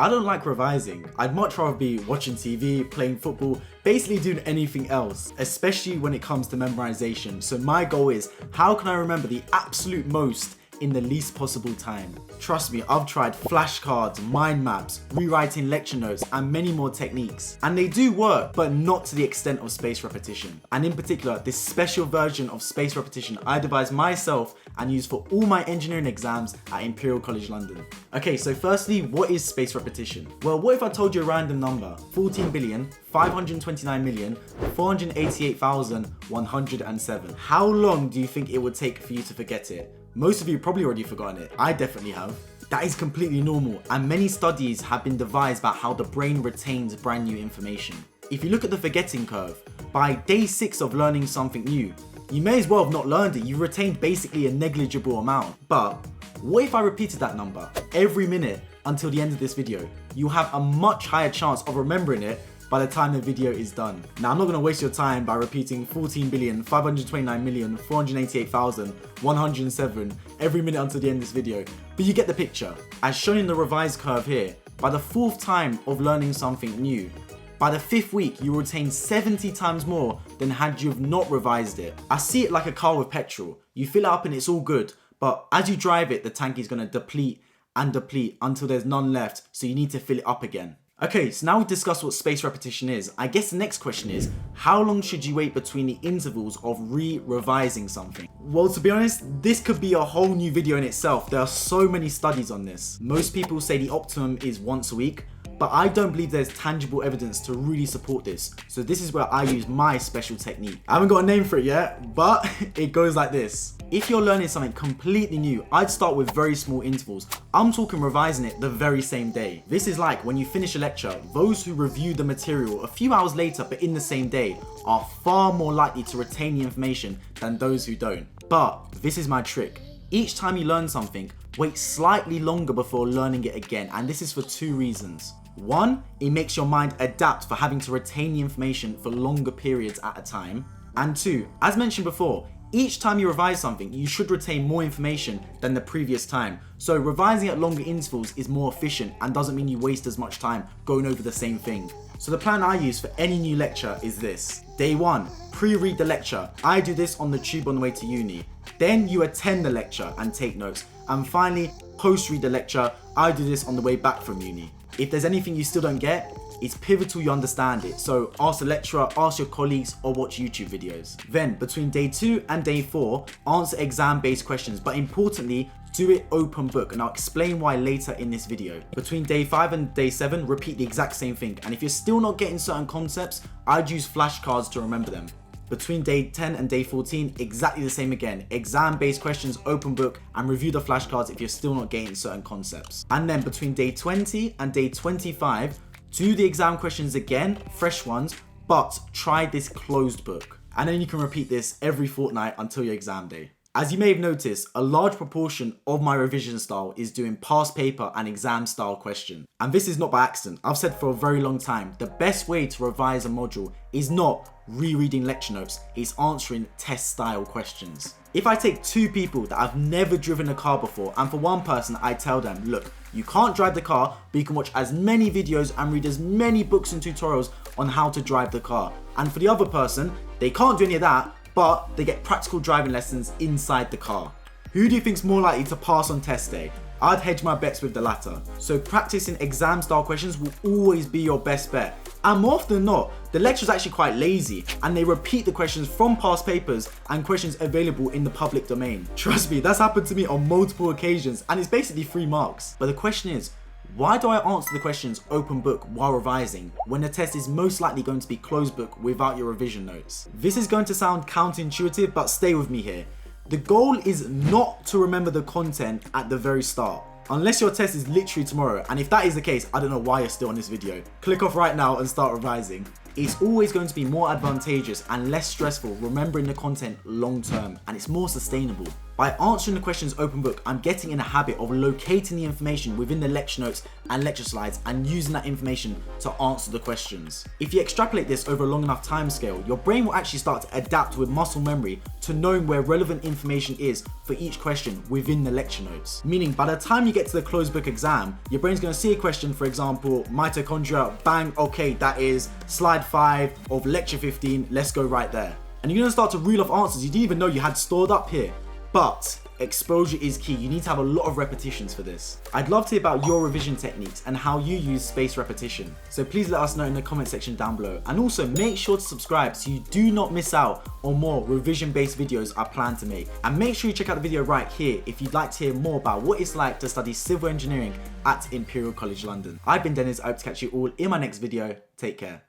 I don't like revising. I'd much rather be watching TV, playing football, basically doing anything else, especially when it comes to memorization. So my goal is, how can I remember the absolute most in the least possible time? Trust me, I've tried flashcards, mind maps, rewriting lecture notes, and many more techniques. And they do work, but not to the extent of spaced repetition. And in particular, this special version of spaced repetition I devised myself and used for all my engineering exams at Imperial College London. Okay, so firstly, what is spaced repetition? Well, what if I told you a random number? 14,529,488,107. How long do you think it would take for you to forget it? Most of you probably already forgotten it. I definitely have. That is completely normal, and many studies have been devised about how the brain retains brand new information. If you look at the forgetting curve, by day 6 of learning something new, you may as well have not learned it. You've retained basically a negligible amount. But what if I repeated that number every minute until the end of this video? You'll have a much higher chance of remembering it by the time the video is done. Now, I'm not gonna waste your time by repeating 14,529,488,107 every minute until the end of this video, but you get the picture. As shown in the revised curve here, by the 4th time of learning something new, by the 5th week, you will retain 70 times more than had you have not revised it. I see it like a car with petrol. You fill it up and it's all good, but as you drive it, the tank is gonna deplete and deplete until there's none left, so you need to fill it up again. Okay, so now we've discussed what spaced repetition is. I guess the next question is, how long should you wait between the intervals of revising something? Well, to be honest, this could be a whole new video in itself. There are so many studies on this. Most people say the optimum is once a week, but I don't believe there's tangible evidence to really support this. So this is where I use my special technique. I haven't got a name for it yet, but it goes like this. If you're learning something completely new, I'd start with very small intervals. I'm talking revising it the very same day. This is like when you finish a lecture, those who review the material a few hours later but in the same day are far more likely to retain the information than those who don't. But this is my trick. Each time you learn something, wait slightly longer before learning it again, and this is for 2 reasons. 1, it makes your mind adapt for having to retain the information for longer periods at a time. And 2, as mentioned before, each time you revise something, you should retain more information than the previous time. So revising at longer intervals is more efficient and doesn't mean you waste as much time going over the same thing. So the plan I use for any new lecture is this. Day 1, pre-read the lecture. I do this on the tube on the way to uni. Then you attend the lecture and take notes. And finally, post-read the lecture. I do this on the way back from uni. If there's anything you still don't get, it's pivotal you understand it, so ask the lecturer, ask your colleagues, or watch YouTube videos. Then, between day 2 and day 4, answer exam-based questions, but importantly, do it open book, and I'll explain why later in this video. Between day 5 and day 7, repeat the exact same thing, and if you're still not getting certain concepts, I'd use flashcards to remember them. Between day 10 and day 14, exactly the same again. Exam-based questions, open book, and review the flashcards if you're still not getting certain concepts. And then between day 20 and day 25, do the exam questions again, fresh ones, but try this closed book. And then you can repeat this every fortnight until your exam day. As you may have noticed, a large proportion of my revision style is doing past paper and exam style question. And this is not by accident. I've said for a very long time, the best way to revise a module is not rereading lecture notes, it's answering test style questions. If I take 2 people that have never driven a car before, and for one person I tell them, look, you can't drive the car, but you can watch as many videos and read as many books and tutorials on how to drive the car. And for the other person, they can't do any of that, but they get practical driving lessons inside the car. Who do you think's more likely to pass on test day? I'd hedge my bets with the latter. So practicing exam style questions will always be your best bet. And more often than not, the lecture's actually quite lazy and they repeat the questions from past papers and questions available in the public domain. Trust me, that's happened to me on multiple occasions and it's basically 3 marks. But the question is, why do I answer the questions open book while revising when the test is most likely going to be closed book without your revision notes? This is going to sound counterintuitive, but stay with me here. The goal is not to remember the content at the very start. Unless your test is literally tomorrow, and if that is the case, I don't know why you're still on this video. Click off right now and start revising. It's always going to be more advantageous and less stressful remembering the content long term, and it's more sustainable. By answering the questions open book, I'm getting in the habit of locating the information within the lecture notes and lecture slides and using that information to answer the questions. If you extrapolate this over a long enough time scale, your brain will actually start to adapt with muscle memory to knowing where relevant information is for each question within the lecture notes. Meaning by the time you get to the closed book exam, your brain's going to see a question, for example, mitochondria, bang, okay, that is slide 5 of lecture 15, let's go right there. And you're going to start to reel off answers you didn't even know you had stored up here. But exposure is key. You need to have a lot of repetitions for this. I'd love to hear about your revision techniques and how you use spaced repetition. So please let us know in the comment section down below. And also make sure to subscribe so you do not miss out on more revision based videos I plan to make. And make sure you check out the video right here if you'd like to hear more about what it's like to study civil engineering at Imperial College London. I've been Dennis. I hope to catch you all in my next video. Take care.